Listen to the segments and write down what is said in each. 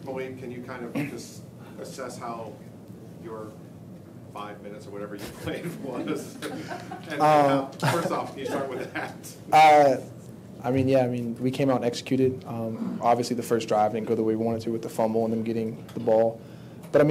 Malik, can you kind of just assess how your 5 minutes or whatever you played was? And first off, can you start with that? We came out and executed. Obviously, the first drive didn't go the way we wanted to with the fumble and them getting the ball. But,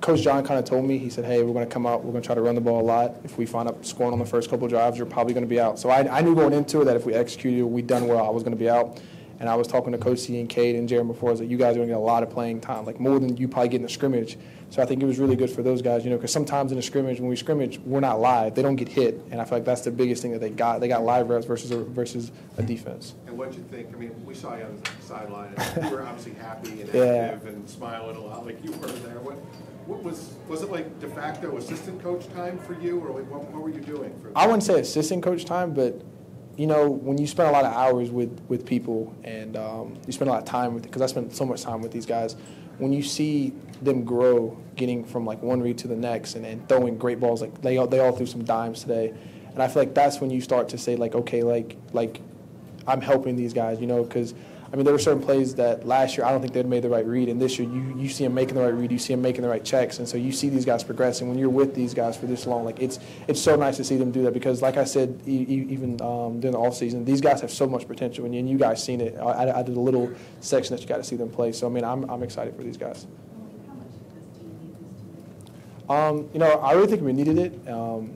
Coach John kind of told me, he said, hey, we're going to come out, we're going to try to run the ball a lot. If we find up scoring on the first couple of drives, you're probably going to be out. So I knew going into it that if we executed, we done well, I was going to be out. And I was talking to Coach C and Cade and Jaron before. I was like, you guys are going to get a lot of playing time, like more than you probably get in a scrimmage. So I think it was really good for those guys, because sometimes in a scrimmage, when we scrimmage, we're not live. They don't get hit. And I feel like that's the biggest thing that they got. They got live reps versus a defense. And what did you think? We saw you on the sideline, and you were obviously happy and active and smiling a lot like you were there. What was it like de facto assistant coach time for you, or what were you doing? I wouldn't say assistant coach time, but when you spend a lot of hours with people and you spend a lot of time with, because I spent so much time with these guys, when you see them grow, getting from like one read to the next and throwing great balls, like they all threw some dimes today, and I feel like that's when you start to say like, okay, like I'm helping these guys, because there were certain plays that last year I don't think they'd made the right read, and this year you see them making the right read, you see them making the right checks, and so you see these guys progress. And when you're with these guys for this long, like it's so nice to see them do that, because like I said, even during the off season, these guys have so much potential, and you guys seen it. I did a little section that you got to see them play, so I'm excited for these guys. I really think we needed it. The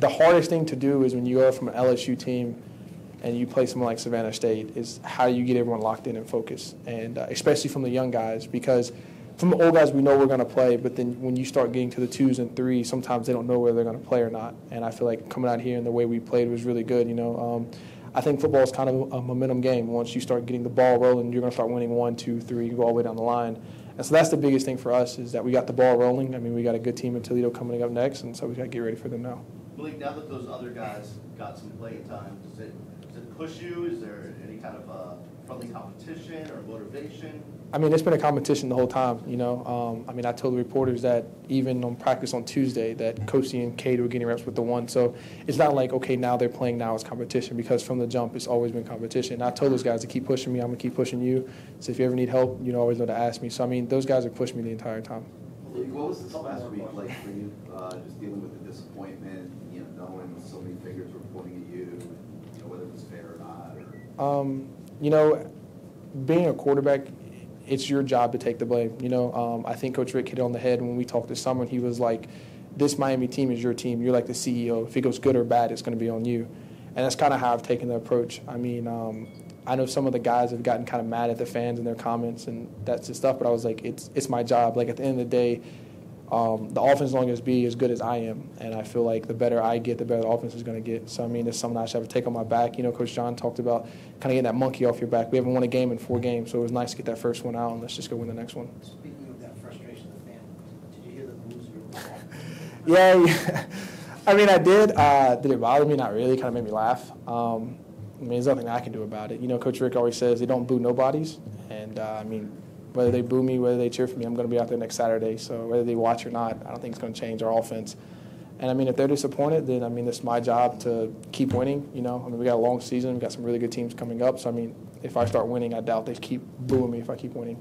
hardest thing to do is when you go from an LSU team and you play someone like Savannah State, is how do you get everyone locked in and focused, and especially from the young guys, because from the old guys we know we're going to play, but then when you start getting to the 2s and 3s, sometimes they don't know whether they're going to play or not, and I feel like coming out here and the way we played was really good. I think football is kind of a momentum game. Once you start getting the ball rolling, you're going to start winning 1, 2, 3, you go all the way down the line. And so that's the biggest thing for us, is that we got the ball rolling. We got a good team in Toledo coming up next, and so we got to get ready for them now. Malik, now that those other guys got some playing time, does it push you? Is there any kind of friendly competition or motivation? It's been a competition the whole time, I told the reporters that even on practice on Tuesday that Coach C and Cade were getting reps with the 1. So it's not like, okay, now they're playing, now it's competition, because from the jump it's always been competition. And I told those guys to keep pushing me, I'm going to keep pushing you. So if you ever need help, you always know to ask me. So, those guys have pushed me the entire time. What was this last week like for you, just dealing with the disappointment, knowing so many fingers were pointing at you, whether it was fair or not? Being a quarterback, it's your job to take the blame. I think Coach Rick hit it on the head when we talked this summer. He was like, this Miami team is your team. You're like the CEO. If it goes good or bad, it's going to be on you. And that's kind of how I've taken the approach. I know some of the guys have gotten kind of mad at the fans and their comments and that's the stuff, but I was like, it's my job. Like, at the end of the day, the offense is only going to be as good as I am, and I feel like the better I get, the better the offense is going to get. So, it's something I should have to take on my back. Coach John talked about kind of getting that monkey off your back. We haven't won a game in 4 games, so it was nice to get that first one out, and let's just go win the next one. Speaking of that frustration of the fan, did you hear the news? Yeah. I did. Did it bother me? Not really. It kind of made me laugh. There's nothing I can do about it. Coach Rick always says they don't boo nobodies, and whether they boo me, whether they cheer for me, I'm going to be out there next Saturday. So whether they watch or not, I don't think it's going to change our offense. And, if they're disappointed, then, it's my job to keep winning. We got a long season. We got some really good teams coming up. So, if I start winning, I doubt they keep booing me if I keep winning.